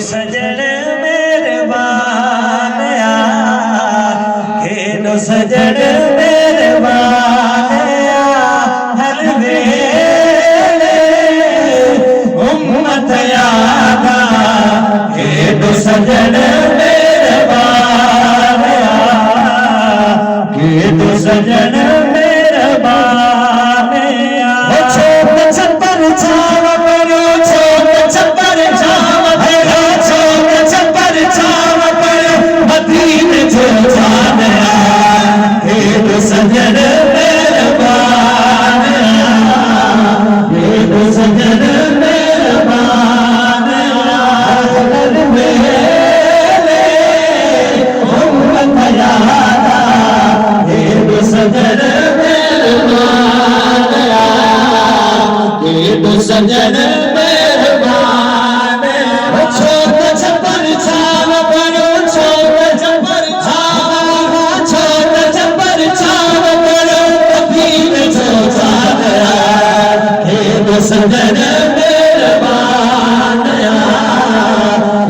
सजन मेहरबान सजन मेहरबान हर वेले उम्मत यादा के दो सजन मेहरबान के दो सजन मेहरबान छोट छप्पर छाव करो छोट छप्पर छाव करो छोट छप्पर छाव करो मदीने जो जान सजन मेहरबान ये दो सजन मेहरबान हर वेले उम्मत यादा ये दो सजन मेहरबान ये दो सजन मेहरबान छोट छप्पर छाव करो छोट छप्पर छाव छोट छप्पर छाव करो मदीने जो जान ये दो सजन मेहरबान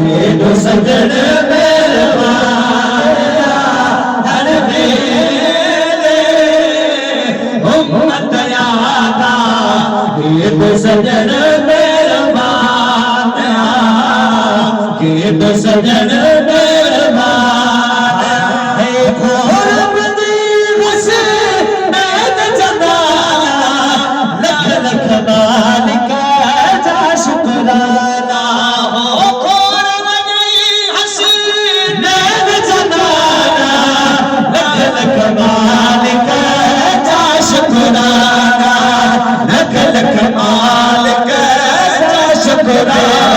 ये दो सजन मेहरबान हर वेले उम्मत यादा ये दो सजन मेहरबान ये दो सजन मेहरबान है घोर बदीस मैं जमाना लख लख मालिक जा शुक्राना हो घोर बदीस मैं जमाना लख लख मालिक जा शुक्राना लख लख मालिक जा शुक्राना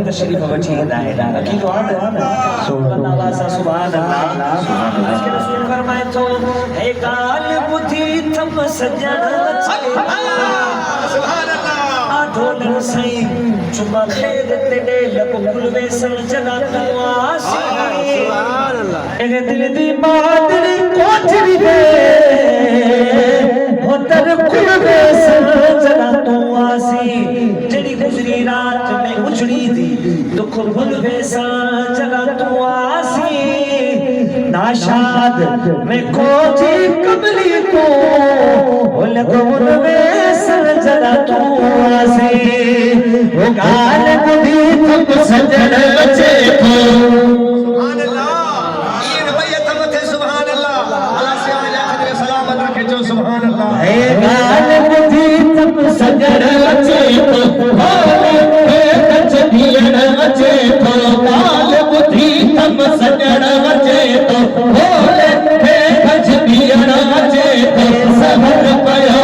तशरीफ वठी दायरा रखी तो आने सुभान अल्लाह इसके रसूल फरमाए तो है गाल बुद्धि थम सजन सुभान अल्लाह ढोलन सही चुमा खेद तेरे लब कुलवे समझना तू आसी सुभान अल्लाह ए दिल दी मादरी कोठरी दे होतर कुलवे समझना तू आसी जेडी गुजरी रात में उछड़ी दी दुख भुलवे समझना तू आसी नाशाद में कोठी कबली को लगुन में सजना तू आसी वो गाल बुद्धि तुम सजन बचे को सुभान अल्लाह ये रवैया तमथे सुभान अल्लाह अल्लाह से आया खदर सलामत रखे जो सुभान अल्लाह है गाल बुद्धि तुम सजन बचे को होले कच दियन बचे को गाल बुद्धि तुम सजन बचे को होले कच दियन बचे को सबर पयो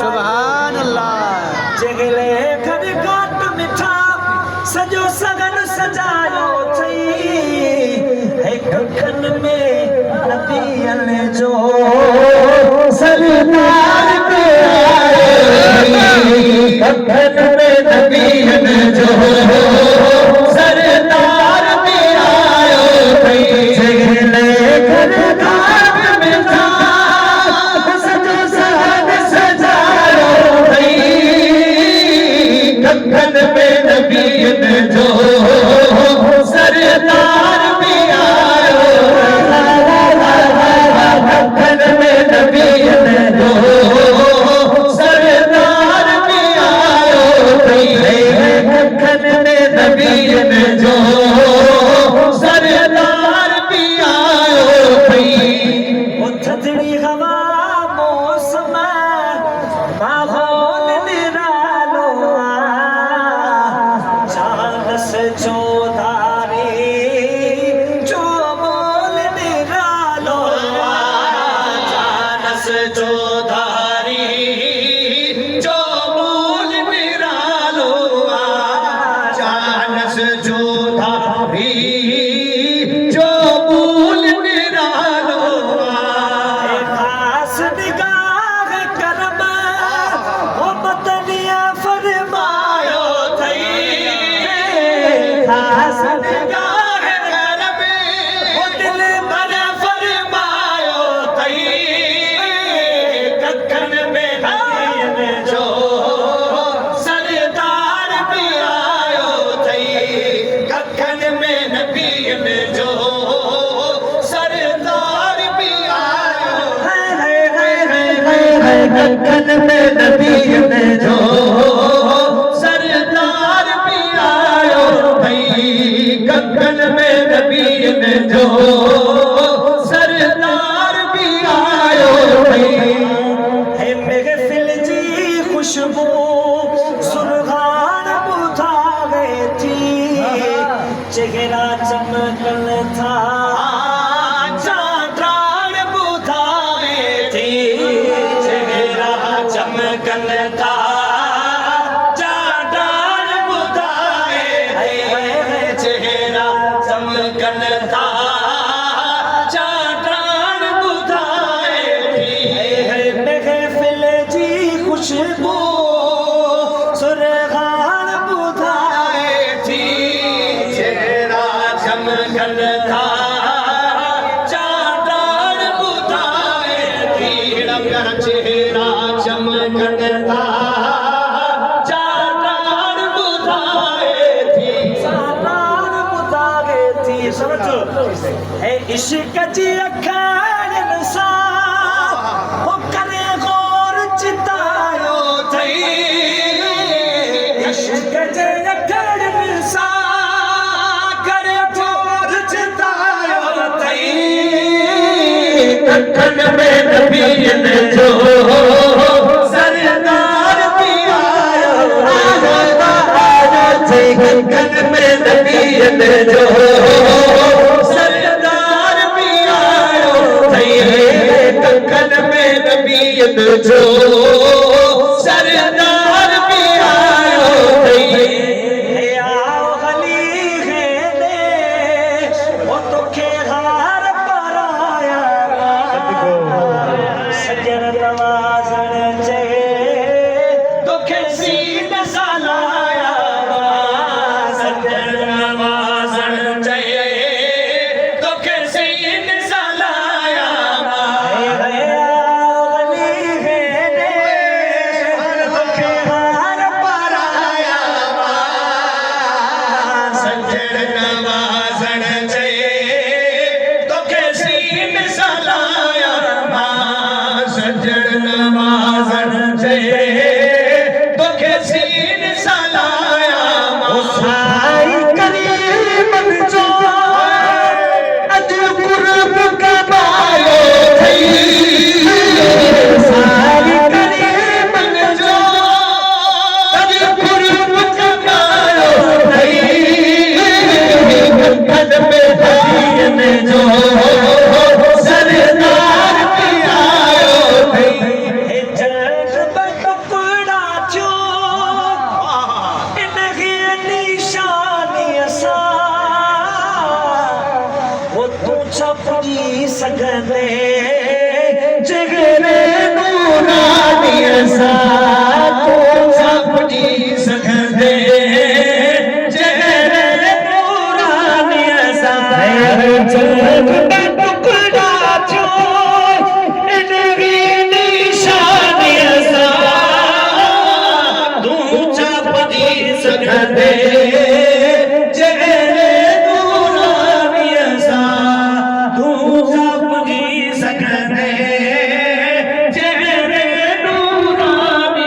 सुभान अल्लाह जगले खद काट मिठा सजो सगन सजायो थई एक खन में नबियन जो सरदार पे आए खन में नबियन जो सरदार पे आयो थई जगले खद काट मिठा गगन में नबी चौधारी जो बोल निरालो जानस चौधारी जो बोल निरालो जानस चौधारी जो बोल निरालो खास निगाह करम ओ बतनिया फरमायो थई खास निगाह करम ओ दिल भर फरमायो थई कखन में नबीन जो सरदार भी आयो थई कखन में नबीन जो सरदार भी आयो कखन में नबीन जो सरदार भी आयो भई कखन में नबीन जो सरदार भी आयो भई हे महफिल जी खुशबू सुरहान बुधावे थी चेहरा चमकल था चांद्रान बुधावे थी चेहरा चमकल था चांद्रान बुधावे थे चेहरा चमकल था चांद्रान बुधावे थी महफिल जी खुशबू सुरहान बुधावे थी चेहरा चमकल था चांद्रान बुधावे थी चेहरा चमकल था चांद्रान बुधावे थी चांद्रान बुधावे थी समझो है इश्क जी अखन सा ओ करे गौर चितायो थई इश्क जी अखन सा करे गौर चितायो थई कखन में नबीन जो सरदार भी आयो कखन में नबीन जो सरदार भी आयो कखन में नबीन जो सरदार भी आयो आओ गली खेले वो तो खेहार पर आया सजन नवाजन चे दुखे सीन सालाया सजन नवाजन चे दुखे सीन सालाया गली खेले दुखे हार पर आया सजन नवाजन चे दुखे सीन सालाया सजन नवाजन चे दुखे सीन सालाया साई करीम जो अज कुर्ब कमायो थई साई करीम जो अज कुर्ब कमायो थई कखन में नबीन जो सरदार भी आयो थई हे जग टुकड़ा जो इनकी निशानी असा वो तू छपजी सगने जिगरे नूरानी असा तू छपजी सगने जिगरे नूरानी असा जग टुकड़ा जो इनकी निशानी असा तू छपजी सगने जिगरे नूरानी असा तू छपजी सगने जिगरे नूरानी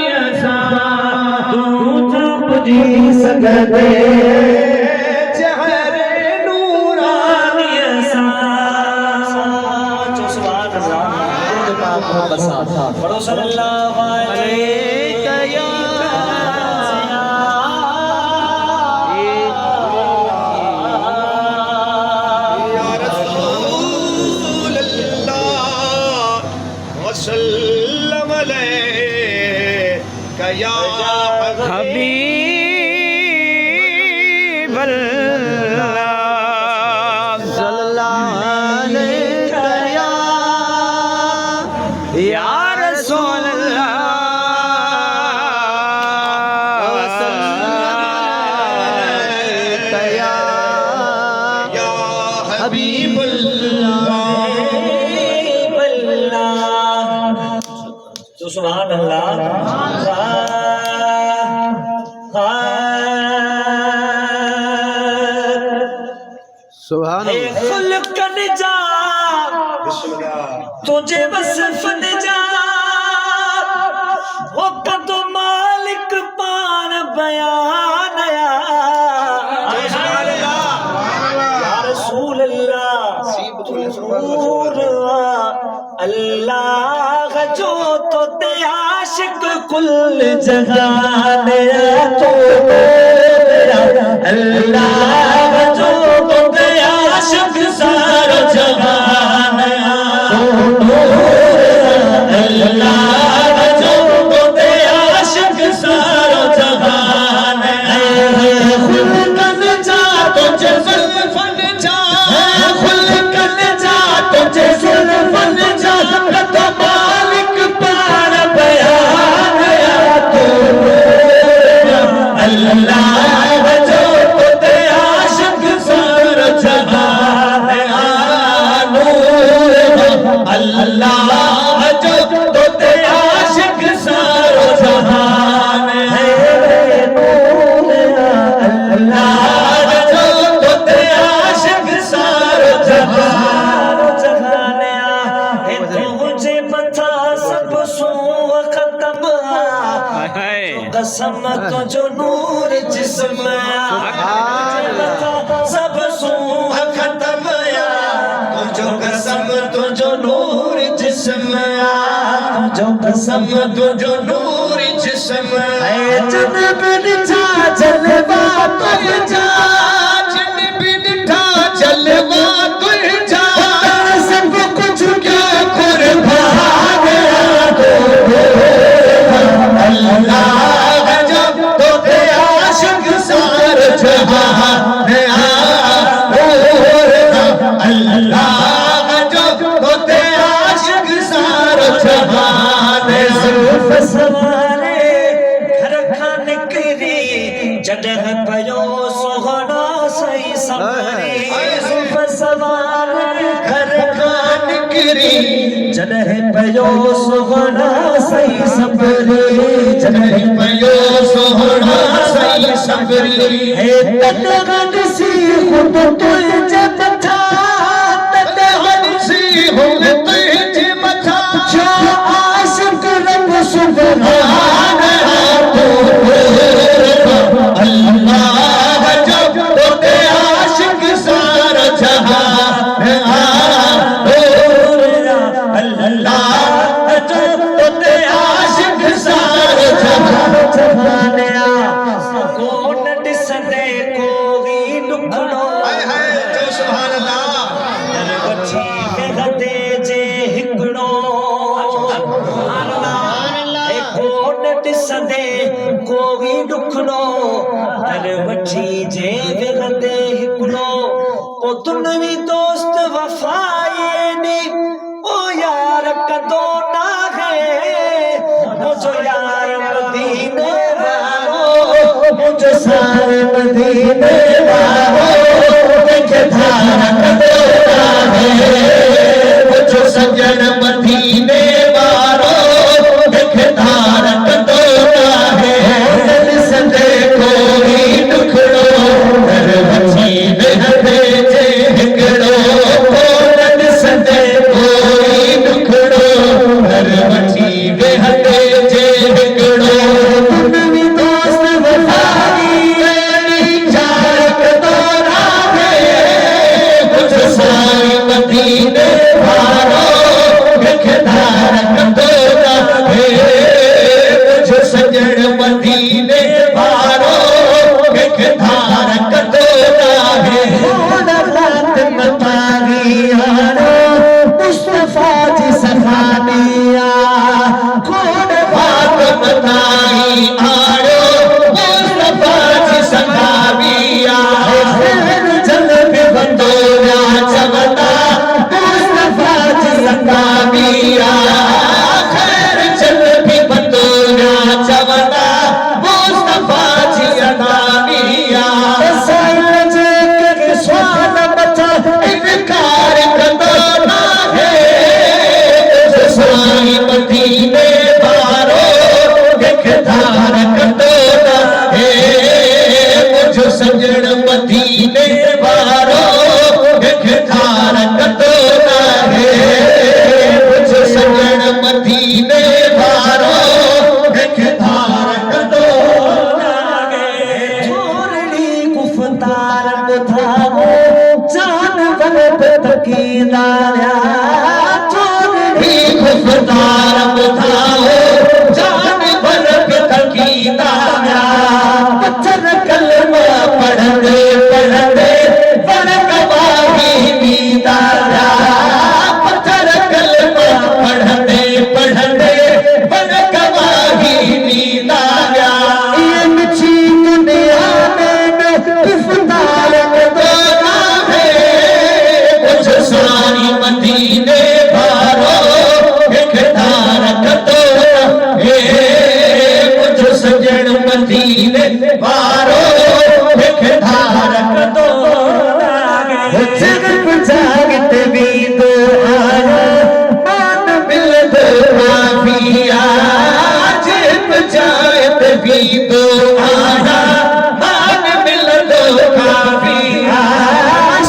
तो सुभान अल्लाह। सुभान खुल्कन जा तुझे वसफन जा वो कदो मालिक पान बयान या रसूल अल्लाह जो तो ते आशिक कुल जहान तो अल्लाह जो तो ते आशिक सारा जहान अल्लाह जो तो ते आशिक सारा जहान खुल्कन जा तुझे जुल्फन जा खुल्कन जा तुझे जुल्फन जा तो मालिक पार बयान तो अल्लाह जो ते आशिक सारा जहान अल्लाह जो ते आशिक सारा जहान है अल्लाह जो ते आशिक सारा जहान है तुझे मथा सब सू खत्म कसम तो जो नूर जिस्म सब सू खत्म जो कसम तो जो नूर जिस्म जो कसम तो जो नूर जिस्म जन बिन जा जलवा तुझ जा जन बिन ठा जलवा तुझ जा सब कुछ क्या कुर्बान अल्लाह जब तो ते आशिक सार जहां अल्लाह जब तो ते आशिक सार जहां जुल्फ सवारे घर खान करी जडह पयो सोहना सही सवारे जुल्फ सवारे घर खान करी जडह पयो सोहना सही सबरे जडह पयो सोहना सही सबरे है तन सी खुद तुझे मथा तन सी खुद तुझे मथा जो आशिक रब सुभान अल्लाह जब तो ते आशिक सारा जहान अल्लाह जब तो ते आशिक सारा जहान कोन दिसदे कोई दुखड़ो जो सुभान अल्लाह बची के गदे जे हिकड़ो कोन दिसदे कोई दुखड़ो दर बची जे गदे हिकड़ो ओ दुनवी दोस्त वफाए नी ओ यार कदो ना है मुझो यार मदीने वालो मुझो सारे मदीने वालो देखे धारा कदो ना है मुझो सजन मदीने वालो देखे धारा कदो ना है दिल से देखो ही दुखड़ो घर बची बेहदे जे हिकड़ो दिल से देखो ही दुखड़ो घर बची बेहदे जे हिकड़ो तुनवी दोस्त वफाई चार कदो ना है कुछ सारी मदीने ॿुधायो जानवर पे तकीदारिया चोरी खुफदार ॿुधायो जानवर पे तकीदारिया पत्थर कलमा पढ़ंदे पढ़ंदे वर गवाही दीदारिया पत्थर कलमा पढ़ंदे पढ़ंदे वर गवाही दीदारिया ये मिठी दुनिया में इफ्तार दोना है कुछ सारी मदीने बारो एक धारक दोना है कुछ सजन मदीने बारो एक धारक दोना है जगत जागत भी दो आया मान मिल दो माफिया जिब जागत भी दो आया मान मिल दो काफिया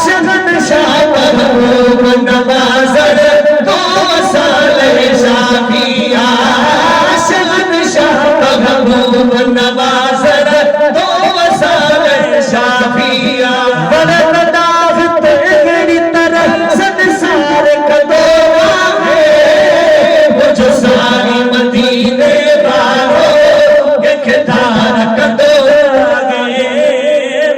शगन शाह महबूब नवाज़र दो साले शाफिया शगन शाह महबूब नवाज़र दो साले शाफिया वरन दावत गड़ी तरह संसार कदों है मुझ सारी मदीने बारो एक धारक दो आगे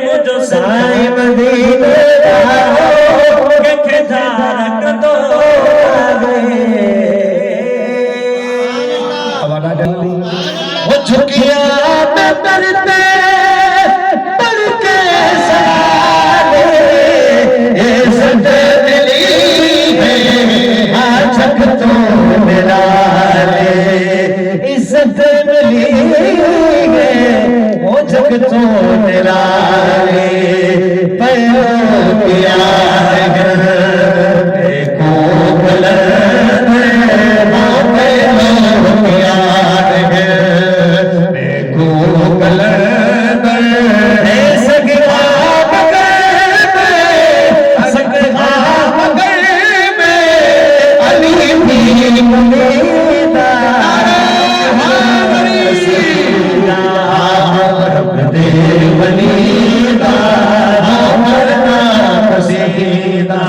मुझ सारी मदीने बारो एक धारक दो आगे वो झुकिया मैं डरते पढ़ के सहारे इज्जत मिली है आजक तो मेरा रे इज्जत मिली है वो जग तो मेरा रे पैरो किया है देखो गलत है वो पैरो किया है देखो गलत है सगवा मगर में अली भी मुनीदा रब दे वलीदा मरना कसीदा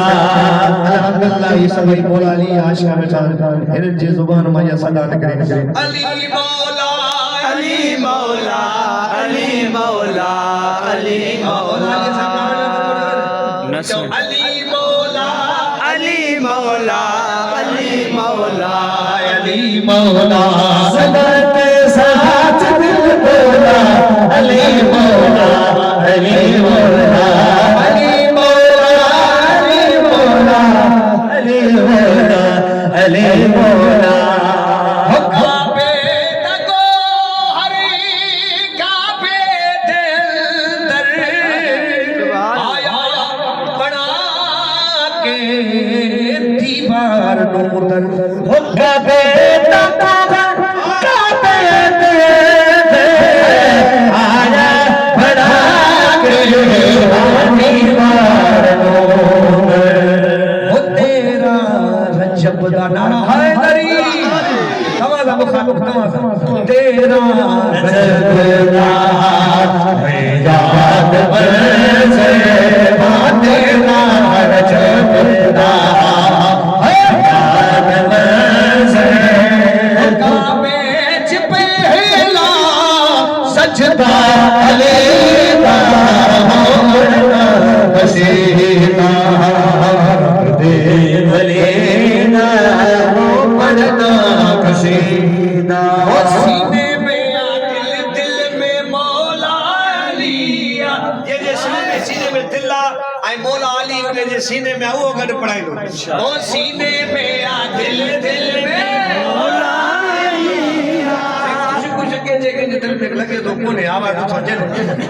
अल्लाह ये सब मौला अली आशिक में था इन्हनि जी ज़ुबान मां या सदा टकरे अली मौला अली मौला अली मौला अली मौला अली मौला अली मौला अली मौला अली मौला सदा के साथ दिल बोला अली मौला अली मौला अली मौला अली मौला अली मौला अली मौला काबे तको हरी काबे दिल दर आया बना के दीवार नूर हो कबे तको काबे आया बड़ा के दीवार नूर वो तेरा रजब दा नारा है दरी तवाज़ा मुखालिफ तवाज़ा तेरा रजबदा याद बरसे तेरा रजबदा याद बरसे काबे च पहला सजदा अली दा हसीना दे वलीना पढ़ना कसीदा वो सीने में आ दिल दिल में मौला अलिया ये जे सीने में दिल आ आई मौला अली उन जे सीने में आओ गड पढ़ाइलो वो सीने में आ दिल दिल में मौला अलिया कुछ के जे के दिल में लगे तो कोने आवाज तो जे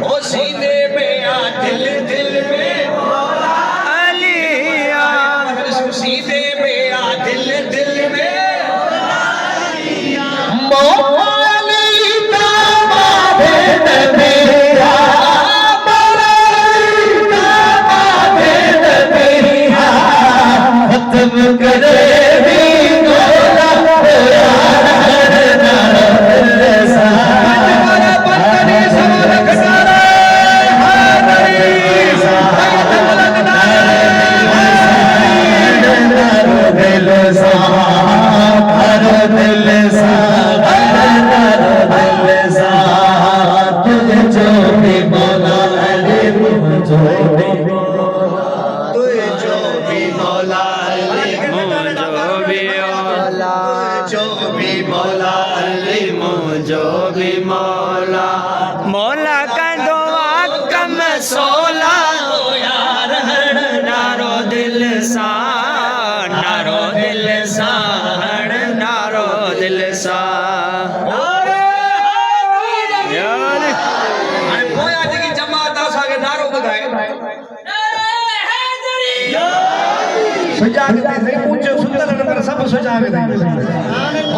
वो सीने में आ दिल दिल में मौला अलिया सीने में आ दिल दिल में मोली दामादे नबिया मोली दामादे नबिया खत्म करे भी गोला यार हर सुजाग दे ऊंचे सुंदर नंबर सब सुजाग दे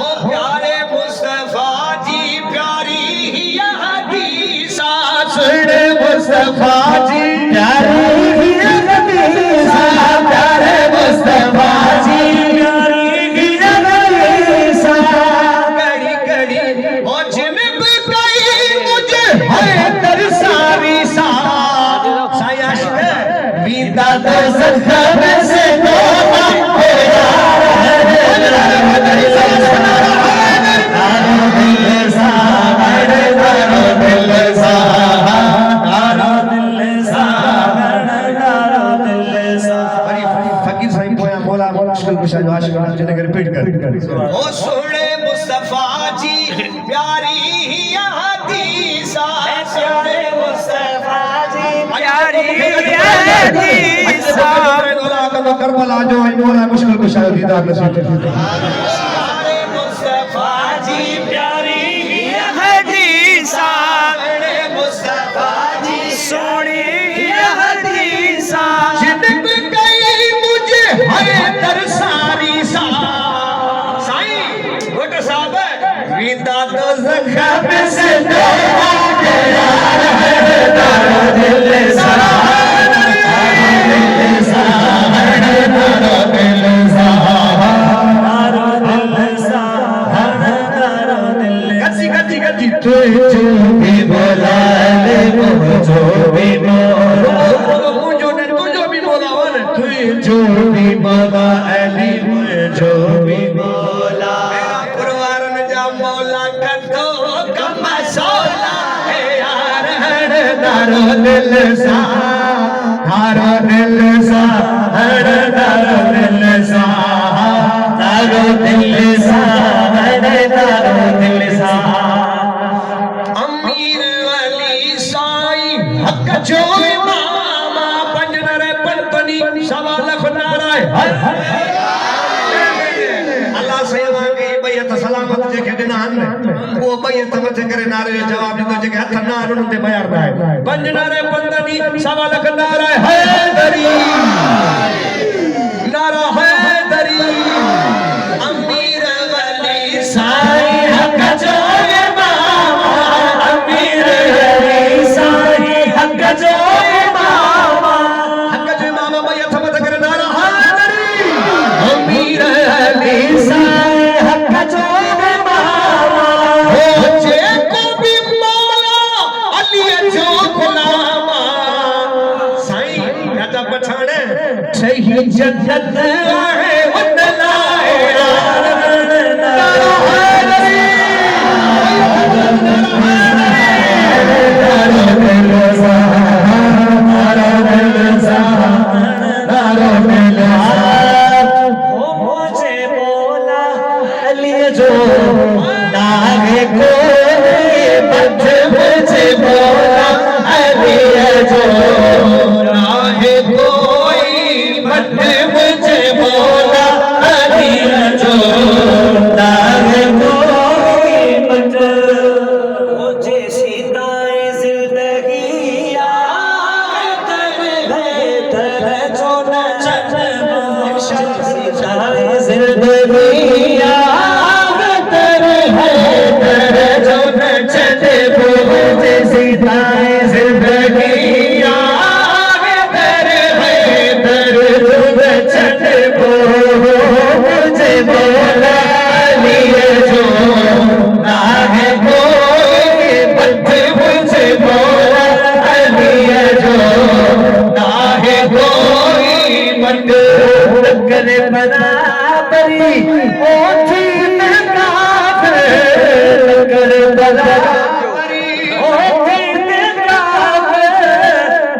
ओ प्यारे मुस्तफा जी प्यारी हिया हदीसा सुन मुस्तफा जी प्यारी हिया हदीसा प्यारे मुस्तफा जी प्यारी हिया हदीसा कड़ी कड़ी ओ जिन बताई मुझे है तरसारी सा सायाश विदा तो सखब से दो ओ सुने मुस्तफा जी प्यारी हिया हदीसा सुने मुस्तफा जी प्यारी हिया हदीसा करबला जो है मोला मुश्किल कुशा दीदार नसीब प्यारे मुस्तफा जी प्यारी हिया हदीसा सुने मुस्तफा जी सोनी हिया हदीसा जिंदग गई मुझे है तरसारी सा साईं गोटा साहब विदा तो जख्म से दो यार है दारो दिल सा जो भी बाबा अली जो भी मौला पुरवारन जा मौला कतो कम सोला है यार दारो दिल सा दारो दिल सा दारो दिल सा दारो दिल सा दारो दिल सा अमीर अली साईं हक जो मामा पंजनर पंपनी सवा लख नाराय अल्लाह सयमा के बैत सलामत जेके दिना हन वो बैत मत करे नारे जो जवाब ॾिनो जेके हथ ना उन ते बयार नाहे पंजनर पंपनी सवा लख नाराय हैदरी नारा हैदरी अमीर अली साईं हक जो मामा अमीर अली साईं हक जो मामा हक जो मामा बैत मत करे नारा हैदरी अमीर अली साईं हक जो मामा हो जेको भी मौला अली जो गुलामा साईं राजा पठाणे सही जन्नत आहे उन लाए जो नागे को बच मुझे बोला अली जो नागे कोई बच मुझे बोला अली जो नागे कोई बच मुझे सीताए जिंदगी जो न सीताए जिंदगी सीताए जिंदगी मुझे बोला लिए जो ना है कोई बच मुझे बोला लिए जो ना है कोई बच करे बराबरी ओठी में काफिर करे बराबरी ओठी में काफिर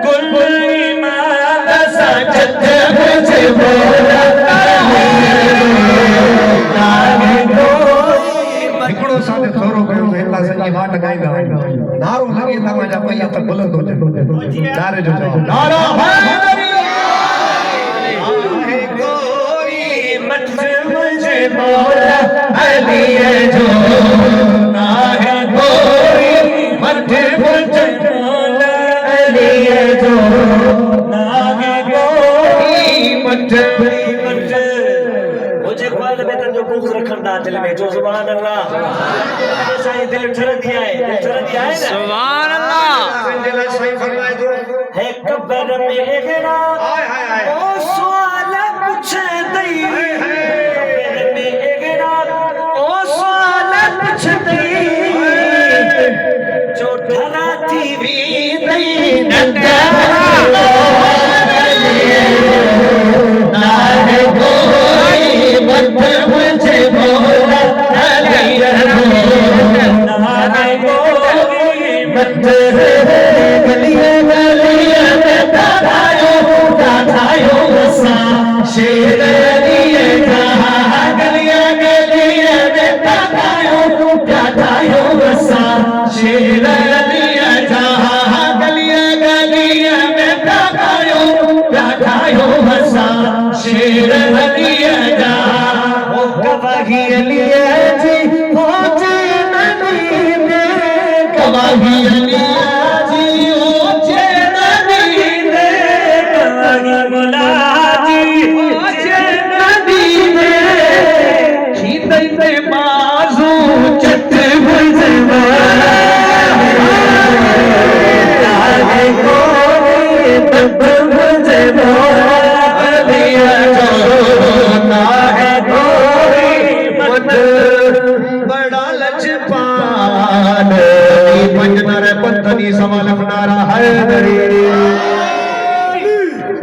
गुल ईमान सजद मुझे बोला हिकिड़ो साथे थोरो कयो हिकड़ा सॼी वाट गाईंदा नारो लॻे तव्हांजा पई त बुलंद हुजनि नारे जो जवाब नारा आहे कोई मत मुझे बोला अली जो ना है कोई मत मुझे बोला अली जो ना है कोई मत उम्मतन जो बुग़्ज़ रखंदा दिल में जो सुभान अल्लाह साईं दिल ठरंदी आहे न सुभान अल्लाह दिल सही फरमाए दो है कब्र में गिरा हाय हाय हाय ओ सवाल पूछ दई कब्र में गिरा ओ सवाल पूछ दई जो ठरा थी भी दई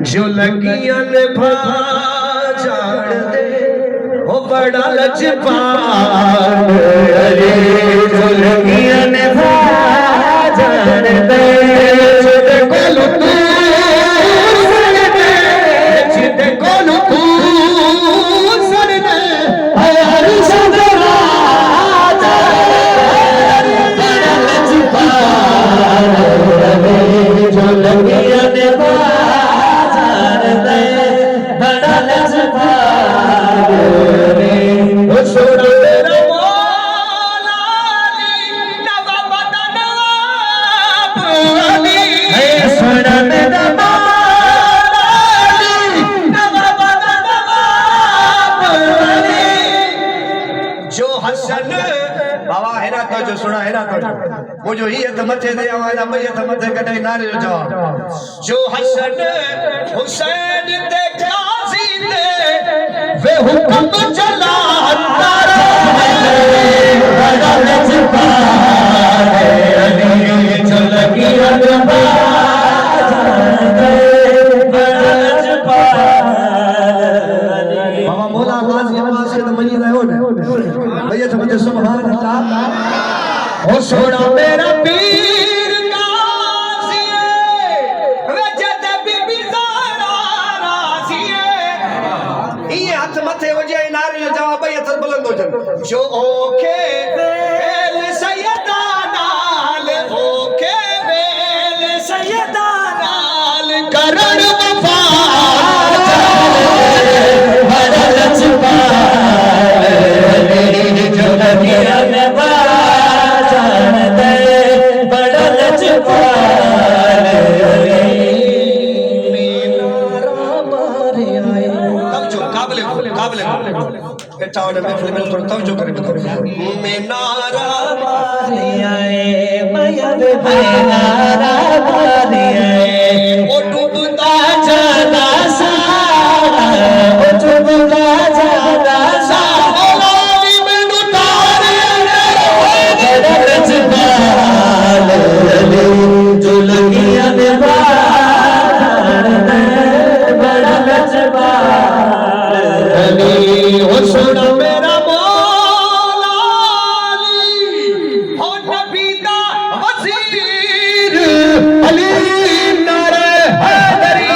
जो लगियन भाजान दे ओ बड़ा लजपाल अरे जो लगियन भाजान दे जिते कोलू तू सर दे जिते कोलू तू सर दे हर सदरा बड़ा लजपाल अरे जो लगियन जो सुना है ना तो वो जो ही हथ मथे दे आवाज मई हथ मथे कटे नारे जो जवाब जो हसन हुसैन दे काजी दे वे हुक्म चला तारा बड़ा लजपा अली जो लगी अनबा बड़ा लजपा बाबा मौला गाजी अब्बास से मनी रहो ने भैया तो मुझे सुभान अल्लाह ओ सोना मेरा पीर गाज़ी वजद बीबी ज़हरा राज़ी ये हाथ मथे हो जाए नारे जो जवाब ये तर बुलंद हो जाए जो ओके वेल सैयदा नाल ओके वेल सैयदा नाल करण वफा बड़ा लजपा जो लगिया में बेटा महफिल में थोड़ा तवज्जो करे बताओ मैं नारा मारे आए मैं नारा मारे आए ओ डूबता जाना सा ओ डूबता जाना सा ओली में उतारे बड़ा लजपाल जो लगिया में बड़ा लजपाल ओ सोना मेरा मौला अली हो नबी दा वज़ीर अली नारे हैदरी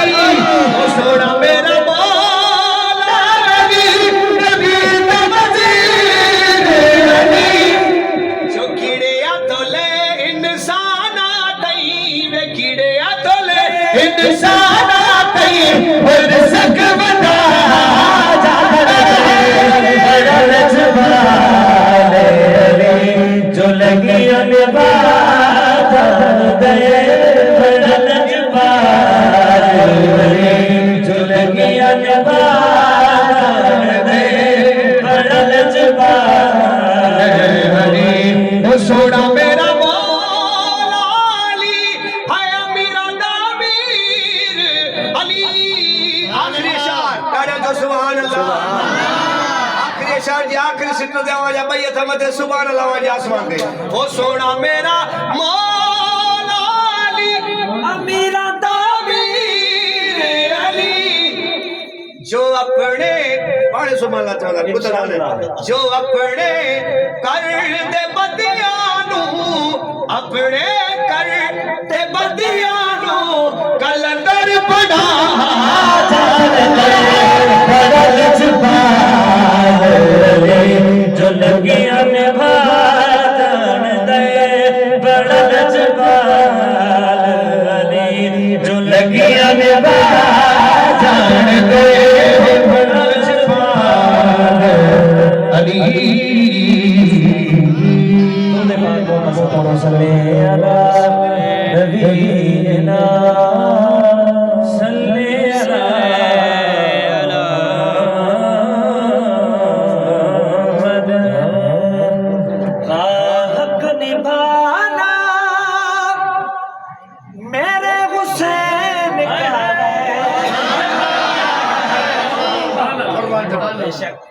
आखिरी शार जी आखिरी सिटर दे आवाज भाई था मते सुभान अल्लाह आवाज आसमान दे ओ सोना मेरा मौला अली अमीरा तामीर अली जो अपने बड़े सुभान अल्लाह ताला पुत्र ने जो अपने कर दे बदियानु अपने कर दे बदियानु कलंदर पढ़ा जो लगिया में भाजन दे बड़ा जबाल अली जो लगिया में भाजन दे बड़ा जबाल अली तुमने पाक मोहम्मद सल्लल्लाहु अलैहि नबीना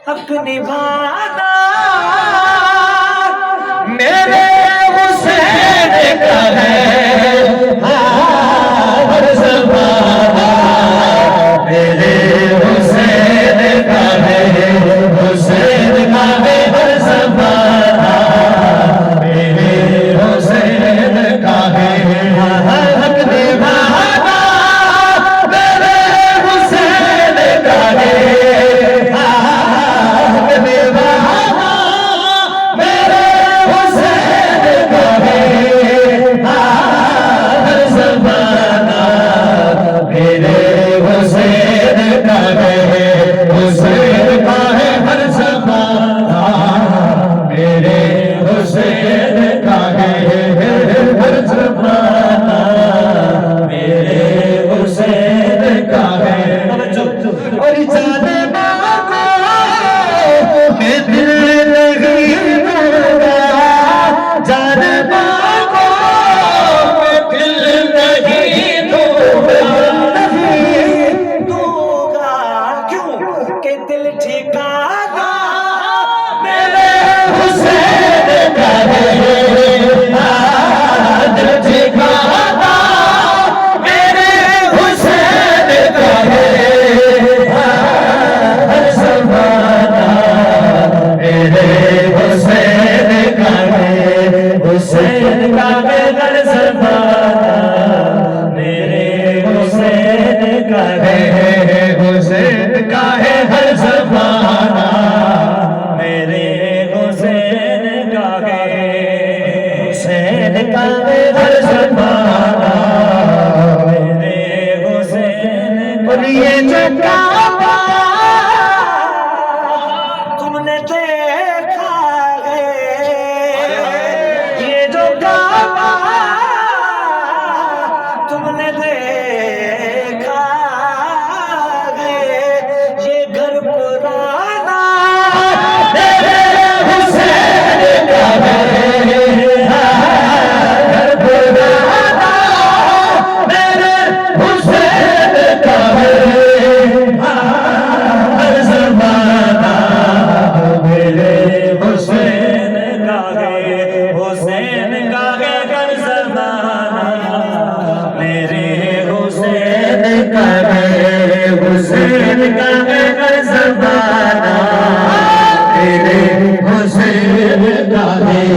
हक निभाना मेरे हुसैन का है हर ज़माना मेरे हुसैन का है हुसैन का है हर ज़माना मेरे हुसैन का है हक निभाना मेरे हुसैन का है तुमने देखा है ये जो काबा तुमने देखा है ये घर पुराना मेरे हुसैन का है घर पुराना मेरे हुसैन का है हर ज़माना मेरे हुसैन का है हुसैन का है हर ज़माना मेरे हुसैन का है हुसैन का है हर ज़माना मेरे हुसैन का है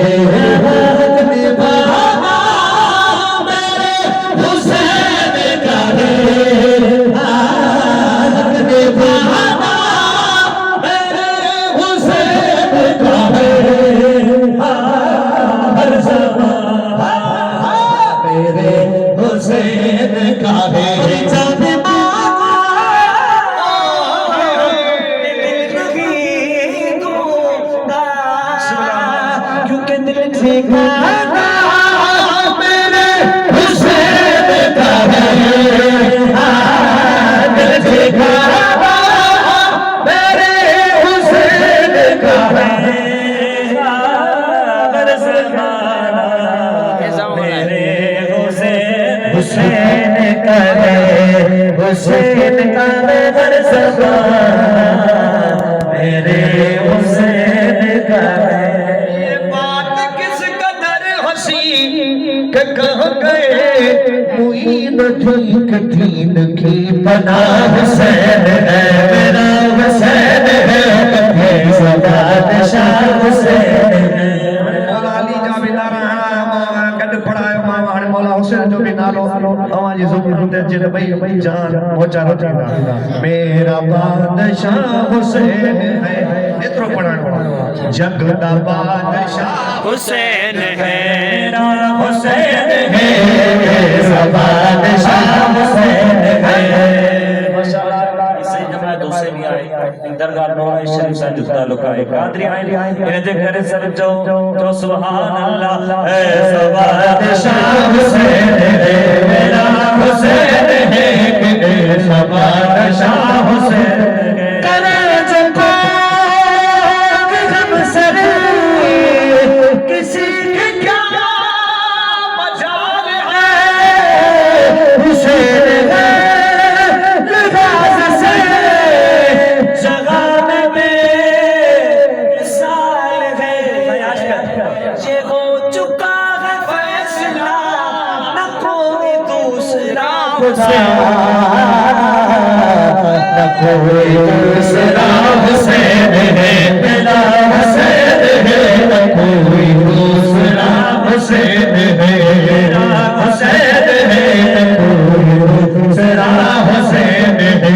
हक निभाना मेरे हुसैन का है हक निभाना मेरे हुसैन का है हर ज़माना मेरे हुसैन का है क्योंकि दिल ठिकाना मेरे हुसैन का है दिल ठिकाना मेरे हुसैन का है हर ज़माना मेरे हुसैन का है हुसैन का है हर ज़माना मेरे हुसैन का है। ये बात किस कदर हंसी कि कह गए मुईन ठीक दीन की बना हुसैन है मेरा हुसैन है ये सबाद शाह हुसैन है। मौला अली जा बि नारा हणा गॾु पढ़ायो मां हाणे मौला हुसैन जो बि नालो अवां जी ज़ुबान ते अचे त भई जान मोचारो थींदा मेरा बादशाह हुसैन है एतिरो पढ़ाइणो जग दा बादशाह हुसैन है मेरा हुसैन है सबाद शाह हुसैन है। माशाअल्लाह इसे जमात से भी आए दरगाह नौरा शरीफ से जुदा लुकाए कादरी आए इन जे करे सर जो सुभान अल्लाह है सबाद शाह हुसैन है मेरा हुसैन है सबाद शाह हुसैन है। करे जको गम सर किसी के क्या मजाल है हुसैन है लिबास से जगह में साल है फयाज कर ये हो चुका है फैसला न कोई दूसरा न कोई दूसरा हुसैन है मेरा हुसैन है न कोई दूसरा हुसैन है मेरा हुसैन है न कोई दूसरा हुसैन है।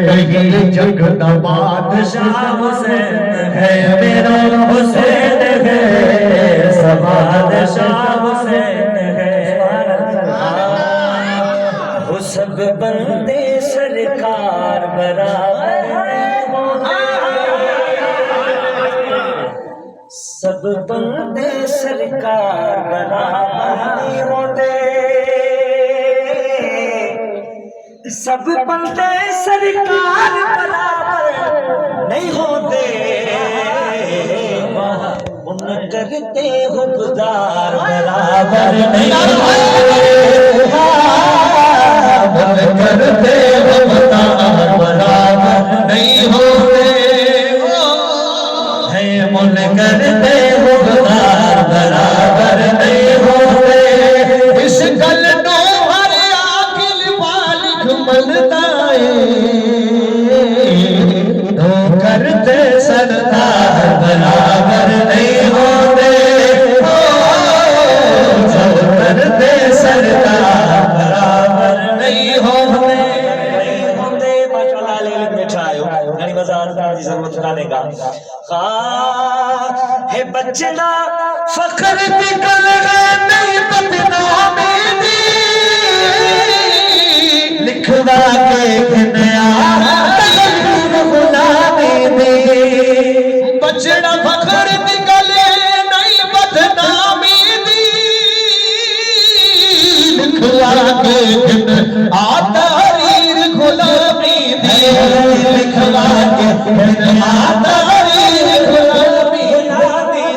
कहीं जग का बादशाह हुसैन है मेरा हुसैन है सबाद शाह हुसैन है। वो सब बंदे सरकार बराबर सब बंदे सरकार बराबर नहीं होते सब बंदे सरकार बराबर नहीं होते उन करते हुबदार बराबर नहीं करते बराबर नहीं होते है मुन करते बराबर नहीं होते। इस गल नो हर आकिल बालिक मनताए तो करते सरदार बराबर नहीं होते जो करते सरदार बराबर नहीं होते। माशाअल्लाह ले बैठा आयो घणी बाजार का जरूरत काने का है बचना फखर निकल गए नहीं बदनामी दी लिखवा के नया गुलामी दी बचना फखर निकले नहीं बदनामी दी लिखवा के आतारीर गुलामी दी लिखवा के आतारीर गुलामी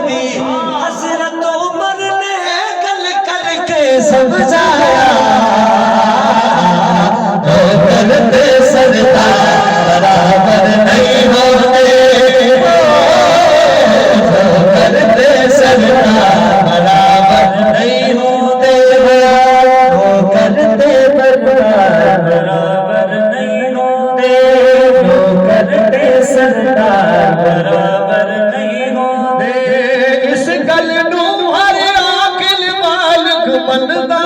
दी हजरत उमर ने गल करके समझाया तो करते सरदार बराबर नहीं होते तो करते सरदार बराबर नहीं होते वो करते सरदार बराबर नहीं होते वो करते सरदार बराबर नहीं होते। इस गल नू हर आकिल मालिक मनदा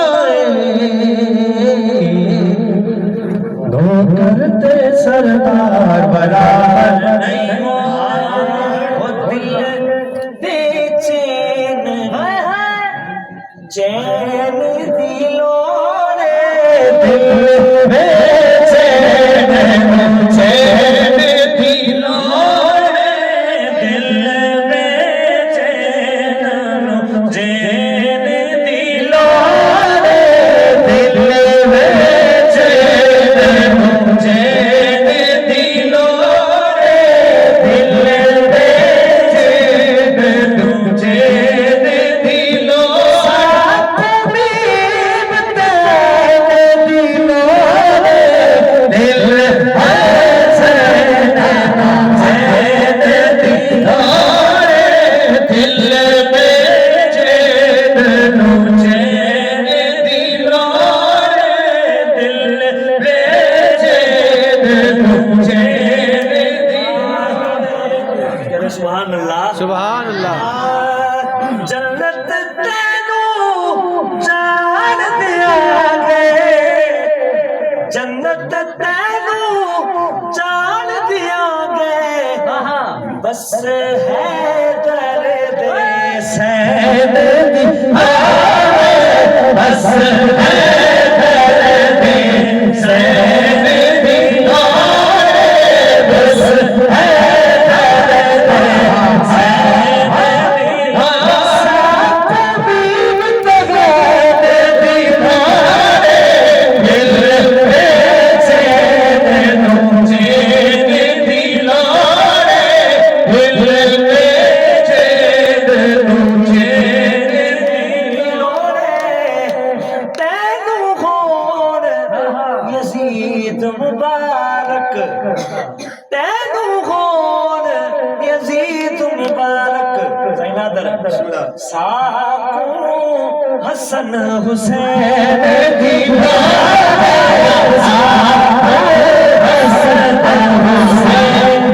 दो करते सरदार बराबर नहीं वो दिल बेचैन चैन दिलो रे दिल बेचैन चैन दिलो दिल बेचैन चैन दिलो दिल बेचैन चैन दिलो दिल बेचैन चैन दिलो साथ में बता दिलो बस है दर्द सैद बस है दर्द सैद बस है दर्द सैद तबीब तगद दीवारे दिल चैन तुझे दिलारे दिल चैन तुझे दिलारे तैनू खोन यजीद मुबारक तैनू खोन यजीद मुबारक साकू हसन हुसैन दीवारे हसन हुसैन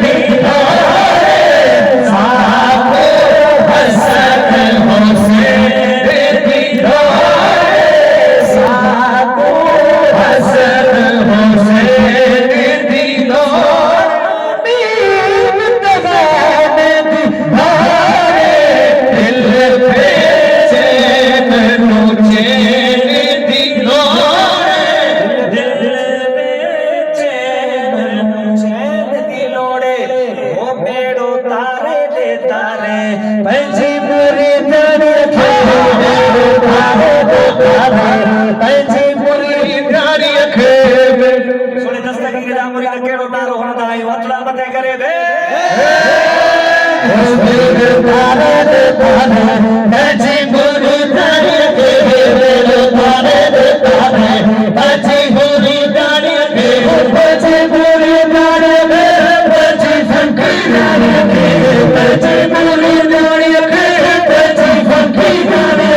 दीवारे साकू हसन हुसैन दीवारे साकू हसन हुसैन दीवारे दीवारे दिल पे चैन तुझे दिलोरे दिल पे चैन दिलोरे ओ बेड़ो तारे दे तारे पंजी पूरी तारे बेड़ो तारे दे तारे पंजी पूरी तारे खे सोने दस्तगी के जामुरी का केड़ो तारो होना है वतला मते करे दे तारे दे तारे पंजी पूरी तारे बेड़ो तारे दे तारे पंजी पूरी तारे पंजी पूरी तारे पंजी फंकी तारे पंजी पूरी तारे पंजी फंकी तारे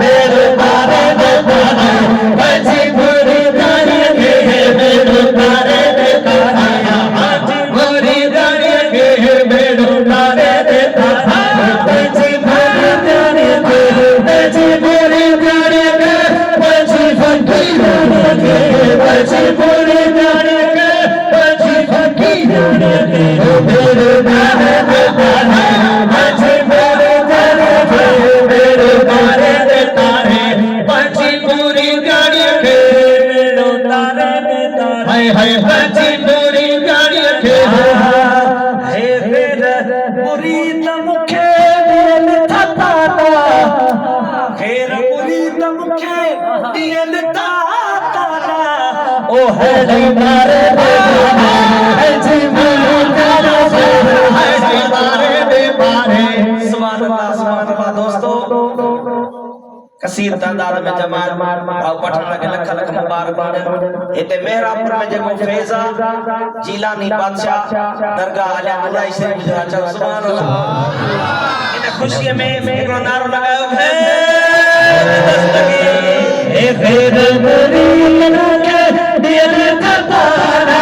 बेड़ो तारे दे तारे पंजी पूरी तारे बेड़ो तारे दे तारे पंजी पूरी तारे बेड़ो तारे दे तारे पंजी पूरी तारे पंजी पूरी तारे पंजी फंकी तारे पंजी पूरी तारे पंजी फंकी तारे बेड़ो तारे दे तारे पंजी पूरी तारे बेड़ो तारे दे तारे पंजी पूरी तारे बेड़ो तारे दे तारे हाय हाय पंजी पूरी तारे हे फिर मुरीद मुखे दिल थताता खैर मुरीद मुखे दिल थताता ओ है मारे दे पंजी पूरी तारे है मारे दे मारे सुभान अल्लाह दोस्तों कसीर तादाद में जमात और पठण के लख लख मुबारक इते मेहरापुर में जेको फैजा जीलानी बादशाह दरगाह आला मुलाई शरीफ जो अचो सुभान अल्लाह इन खुशी में एकरो नारो लगायो है दस्तगी ए फिर मुरीद के दिल तताना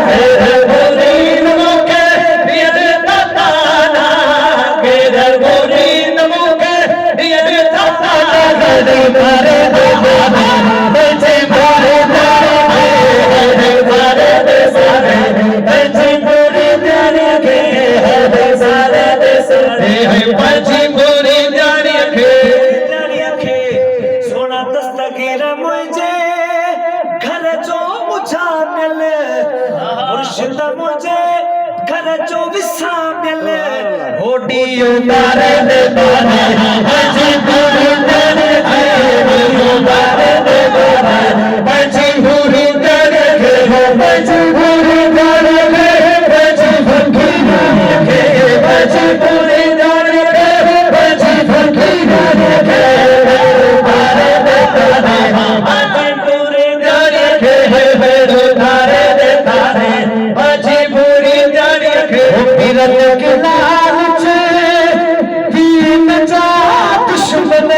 फिर मुरीद के दिल तताना फिर मुरीद के दिल तताना दे मारे दे पंजी पूरी तारे मारे दे सारे पंजी पूरी तारे दे सारे दे सारे पंजी पूरी तारे सोना दस्तगीर मुझे घर जो मुझानल मुर्शिद मुझे घर जो विसानल होडी उतारे दे तारे पंजी पूरी तारे उतारे दे तारे पंजी पूरी तारे पंजी पूरी तारे पंजी फंकी तारे पंजी पूरी तारे पंजी फंकी तारे उतारे दे तारे पंजी पूरी तारे उतारे दे तारे पंजी पूरी तारे फिरत के लालच दीन जा दुश्मन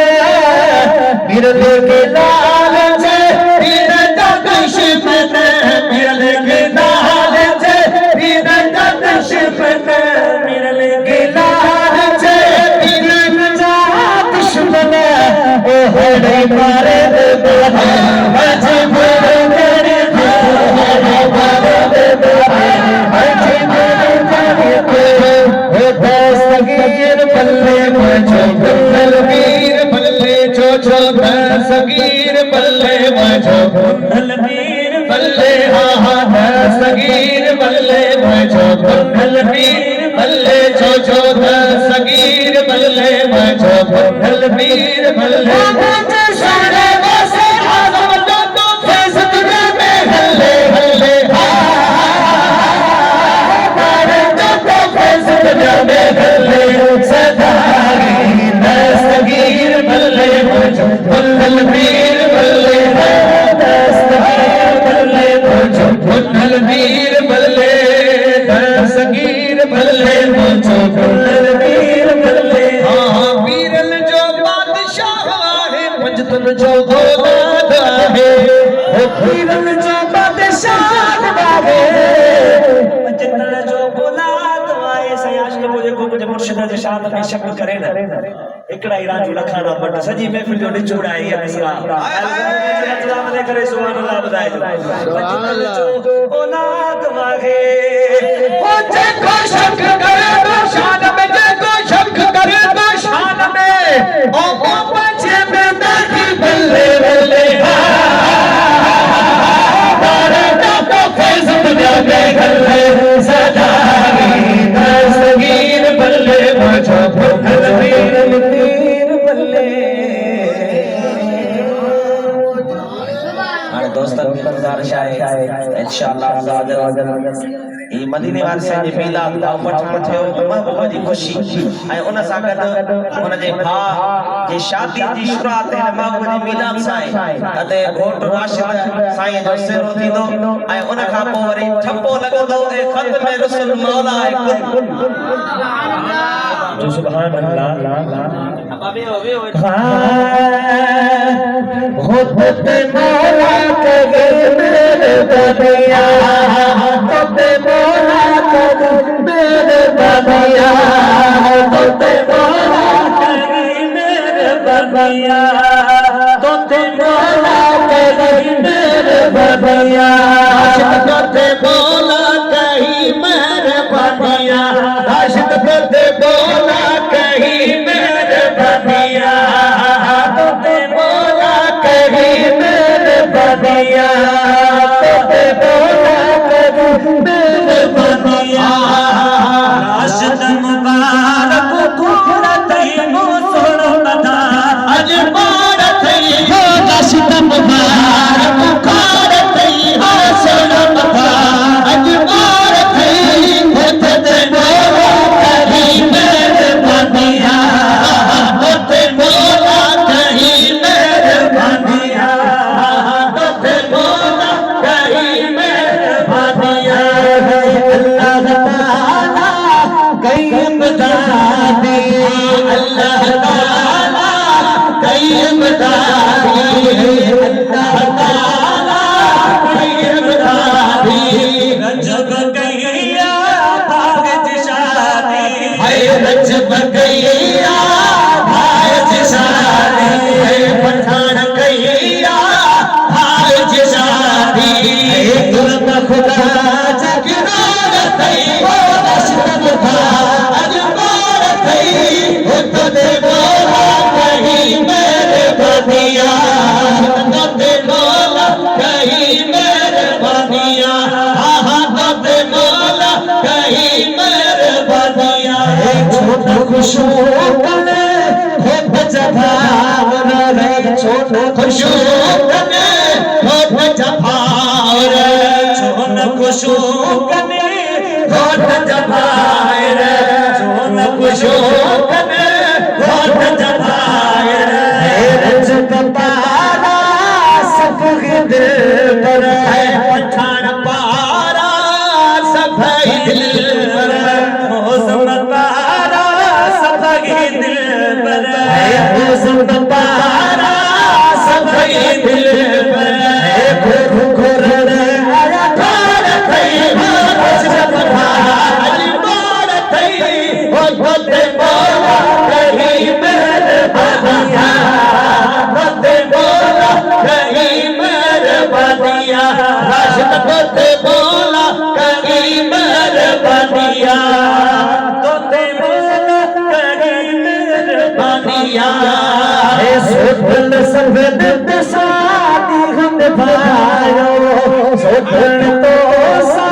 फिरत के लालच दीन जा दुश्मन फिरत के लालच दीन जा दुश्मन फिरत के लालच दीन जा दुश्मन दस्तगीर बल्ले मुझो पुनल पीर बल्ले जो दस्तगीर बल्ले मुझो पुनल पीर बल्ले सारे वासे आजम तो फैज दुनिया में हल्ले हल्ले सारे तो फैज दुनिया में हल्ले सदारी दस्तगीर बल्ले मुझो पुनल पीर बल्ले दस्तगीर बल्ले मुझो पुनल पीर बल्ले दस्तगीर बल्ले मुझो पुनल पीर बल्ले हाँ पीरल जो बादशाह है पंजतन जो गोदाद है ओ पीरल जो बादशाह है पंजतन जो गोदाद है सयाश के मुझे को मुझे मुर्शिद जे शान में शक करे न एकड़ा ही राजू लखाना बट सजी महफिल जो निचुड़ाई है मिसरा अल्लाह ने करे सुभान अल्लाह बधाई पंजतन जो गोदाद है ओ देखो शक करे तो शान में देखो शक करे तो शान में ओ बच्चे में दादी बल्ले बल्ले तारे तो फैज दुनिया में गल्ले सदारी दस्तगीर बल्ले मुझो पुनल पीर बल्ले हां दोस्तन की गुजारिश है इंशाअल्लाह ये मदीने वाले से मिलाद का वठण थियो महबूब जी खुशी ऐं उन सां गॾु उन जे भाउ जे शादी जी शुरुआत हिन महबूब जी मिलाद सां आहे तते घोट राशिद साईं जो सिरो थींदो ऐं उन खां पोइ वरी ठपो लॻंदो ऐं ख़त में रसूल मौला आहे जो सुभान अल्लाह अबे ओवे खुद मौला के मेरे बदिया खुद मौला के मेरे बदिया खुद मौला के मेरे बदिया खुद मौला के मेरे बदिया खुद मौला कहीं मेरे बदिया आशिक खुद मौला कहीं मेरे बदिया खुद मौला कहीं मेरे बदिया खुद मौला कहीं मेरे बदिया राशिद मुबारक खूरत मो सोनो बता अज भारत हो राशिद मुबारक खूरत हो सोनो बता अज भारत हो खुद मौला कहीं मेरे बदिया खुद मौला कहीं मेरे बदिया खुद मौला कहीं मेरे बदिया अल्लाह ताला कहीं बता दे अल्लाह ताला कहीं बता दे अल्लाह ताला कहीं बता दे रजब गैया भाग शादी हाय रजब गैया भाज शादी है पठान गैया भाज शादी गुरब खुदा जगरार तई हो रशद था अजबार तई हो तदे मौला कहीं मेरे बदिया तदे मौला कहीं मेरे बदिया आहा तदे मौला कहीं मेरे बदिया छोटा खुशू कने हो जभावर रे छोटा खुशू कने हो जभावर छोन खुशू कने होठ जभाए रे छोन खुशू कने होठ जभाए रे रजब पारा सफेद दिल पर है पठान पारा सफेद दिल पर मौसम पारा सफेद दिल पर है मौसम पारा सफेद दिल पर है घुर घुर रे आया तार थई हो रजब भाज मार थई हो होते मौला कहीं मेरे बदिया होते मौला कहीं मेरे बदिया राशिद होते मौला कहीं मेरे बदिया तोते मौला कहीं मेरे बदिया ए सुधन सफेद शादी हम भायो सुधन तो सा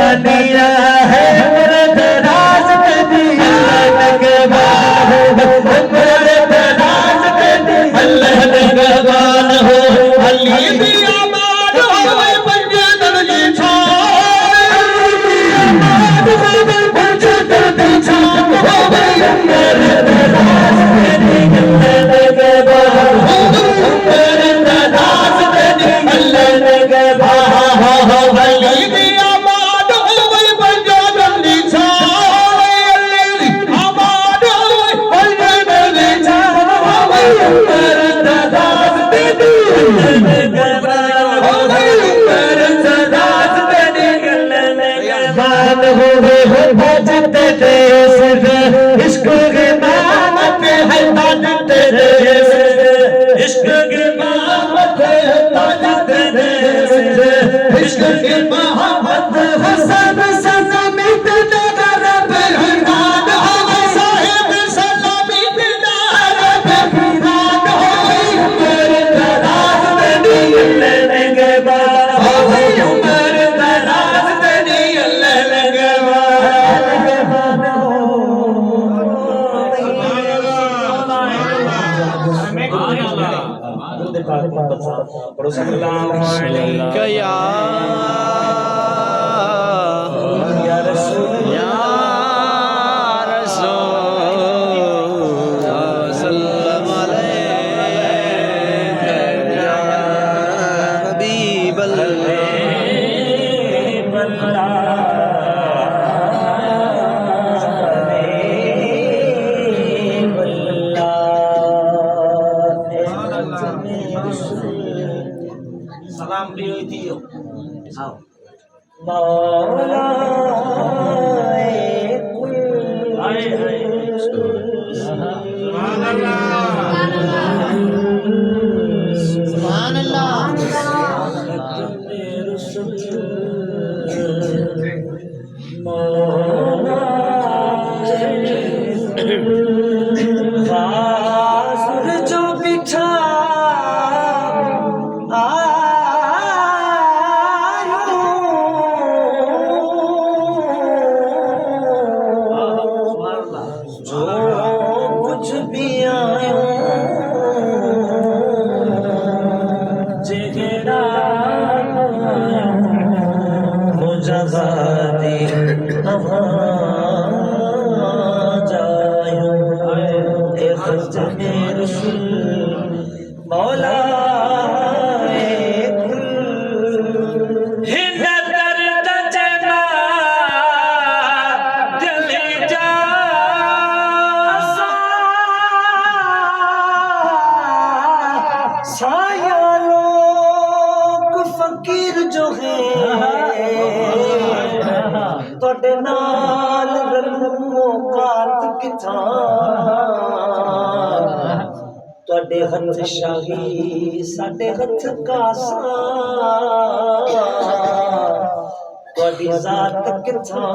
बनिया है मर्द राज कदी मर्द राज कदी अल्लाह नगवान हो अली भी आबाद हो पंजतन की छान आबाद हो पंजतन की छान हो मर्द राज कदी अल्लाह नगवान हो मर्द राज कदी अल्लाह नगवान हो अली भी आबाद हो पंजतन की छान आबाद हो पंजतन की छान हो मर्द राज कदी भजते देश इश्क के मामत है भजते देश इश्क के मामत है भजते देश इश्क के मोहब्बत हसन सलामित नगर बहरान हो साहिब सलामित नगर बहरान हो मर्द राज बनी अल्लाह के बाद हो मर्द राज बनी अल्लाह के बाद सलाम दियो दियो आओ मौला हाय हाय सुभान अल्लाह जो बिठा मौला फकीर जो है तोड़े नाल रलू कात किथा तोड़े हथ शाही साडे हथ कासा तोड़ी जात किथा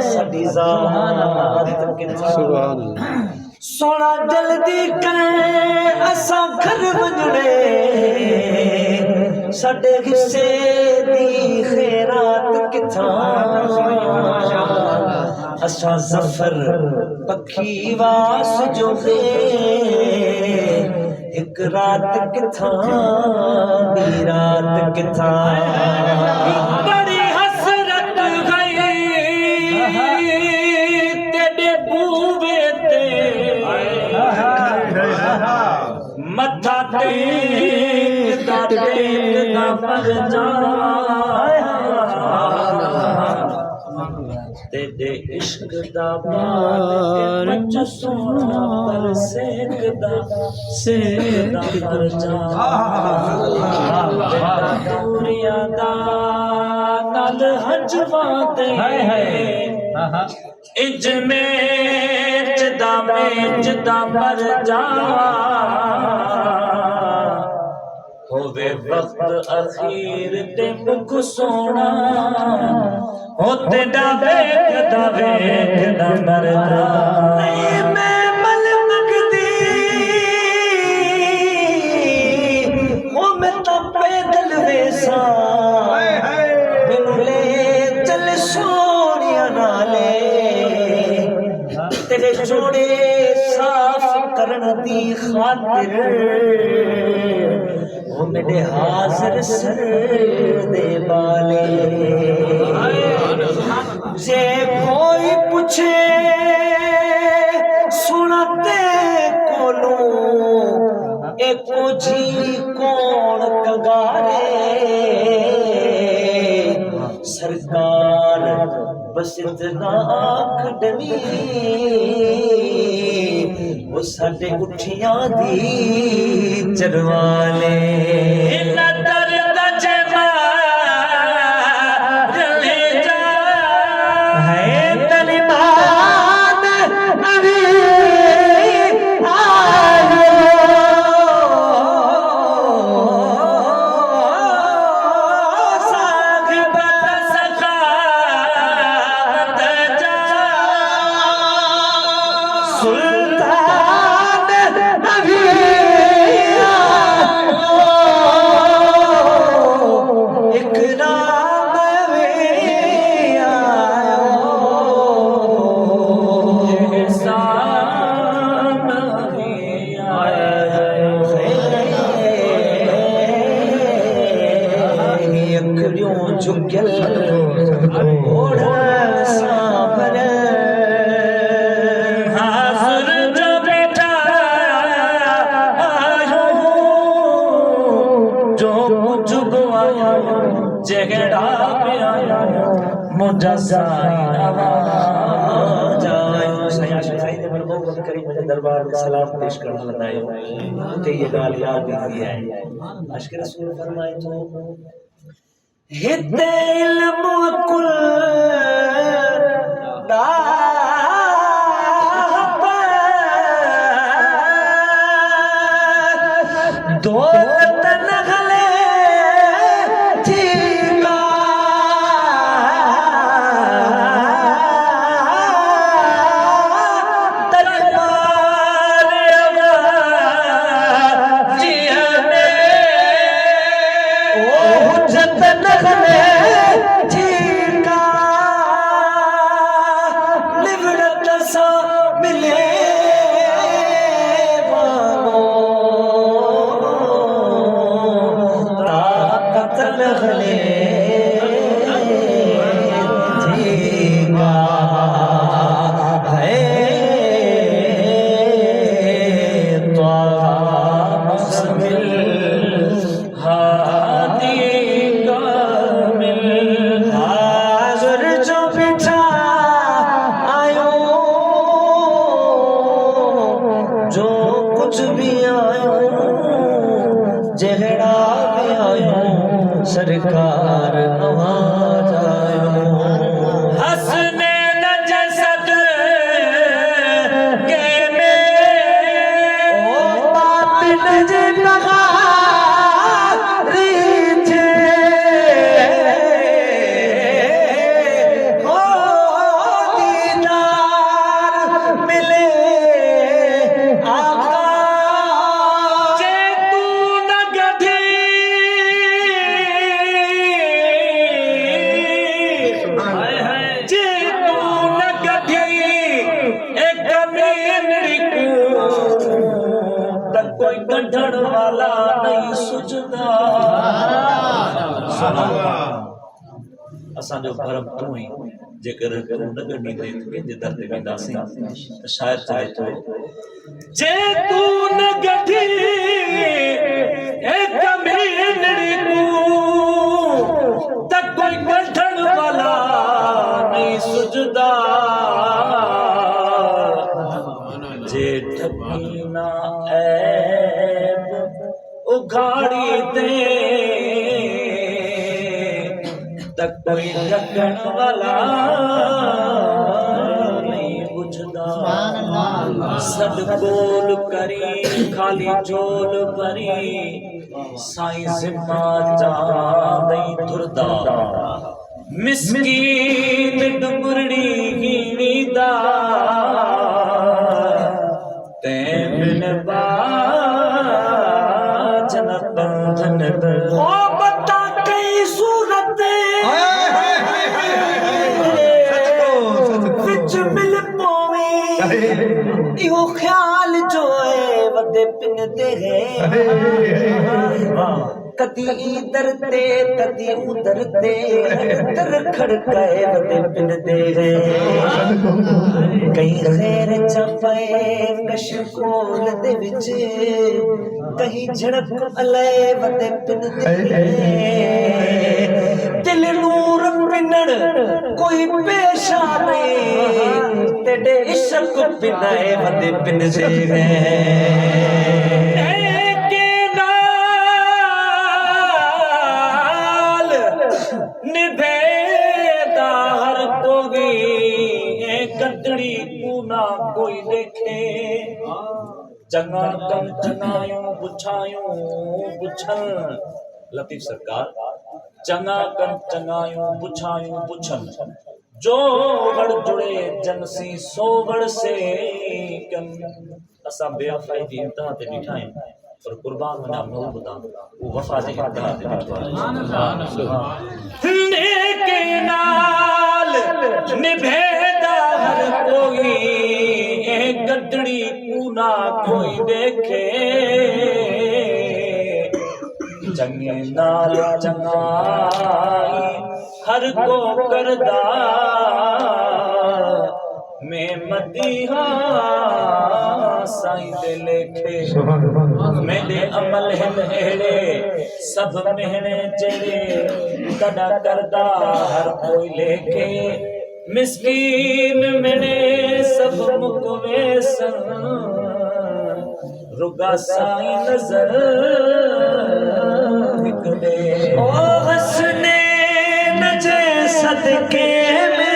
साडी जात किथा सोना जल्दी कर असा घर वजड़े साडे हिस्से दी खैरात किथा असा जफर पखी वास जो है एक रात किथा दी रात किथा बड़ी हसरत गई तेरे बूबे ते मथा टेकदा टेकदा मर जा तेरे इश्क दा बाल मच सोना पर सेकदा मर जा दूरिया दा नाल हजवा दे इंज मेच दा मर जा होवे वक्त अखीर ते मुख सोना होते दावे मर जा मैं मल मगदी हो मैं तो पैदल वेसा मैनू ले चल खातिर ओ मेरे हाजिर सर दे वाले जे कोई पूछे सुनते कोलो एको जी कौन कगारे सरकार बस इतना खडनी वो साडे उठियां दी चरवाले दरबार में सलाम पेश करने लगाए ते ये गाल याद भी है अश्क रसूल फरमाए तो हिते इल्म कुल दा दौलत नगले सरकार आवाज आयो हंसने न जसद के में ओ बात नजे लगा रीचे ओ दीदार मिले आका जे तू न गधी कोई गढ़ण वाला नहीं सुझदा असां जो भरम तू ही जेकर तू न गढ़ी दे के जे दर ते वेंदासीं त शायद चाहे तो जे तू न गढ़ी एक मेनड़ी को त कोई गढ़ण वाला नहीं सुझदा जे ठकीना उघाड़ी दे तक कोई ढकण वाला नहीं बुझदा सद गोल करी खाली जोल भरी साईं जिम्मा जा नहीं तुरदा मिस्कीन डुबरड़ी गिनीदा तेन बाजन बंधन ओ बता कई सूरत विच मिल पोवे इहो ख्याल जो है वदे पिन पिनते हैं कदी इधर ते कदी उधर ते तर खड़काए बते पिनते हैं कहीं खैर चपाए कशकोल दे विच कहीं झड़क अले बते पिनते हैं दिल नूर पिनण कोई पेशा नहीं तेरे इश्क पिनाए बते पिनते हैं गदड़ी पूना कोई देखे चंगा कम चंगायूं बुछायूं बुछन लतीफ सरकार चंगा कम चंगायूं बुछायूं बुछन जो गड़ जुड़े जनसी सोगड़ से कम असा बेवफाई दी इंतहा ते बिठा है और कुर्बान वना मोहब्बता वो वफा दे इंतहा ते बिठा नेके नाल निभेदा हर कोई एक गदड़ी पूना कोई देखे चंगे नाल चंगाई हर को करदा मैं मदीहा साईं दे लेखे मेरे अमल हैं एड़े सब मेहने जेड़े कदा करदा हर कोई लेखे मिस्कीन मेरे सब मुकवेसन रुगा साईं नजर निकले ओ हसने नजे सदके में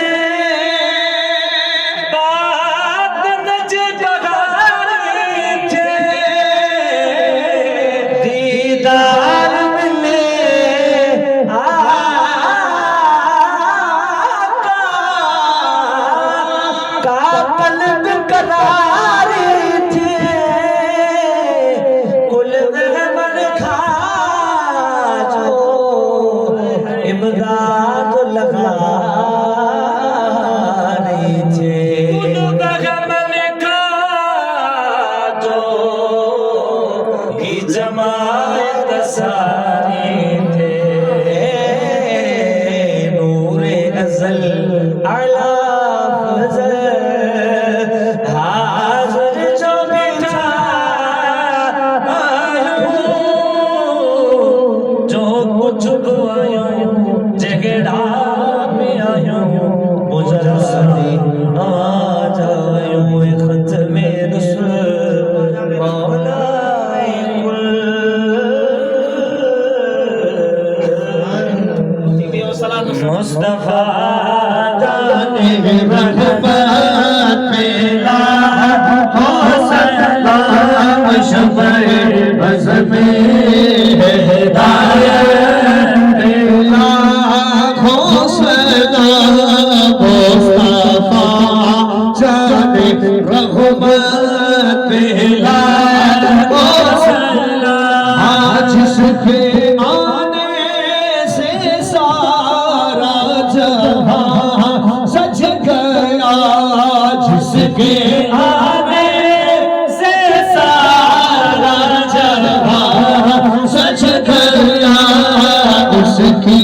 मुस्तफा जाने रहमत मिला हो सलाम शफे बस में हिदायत मिला हो सलाम मुस्तफा जाने रहमत मिला हो सलाम जिसके के आने से सारा जहां सच गया उसकी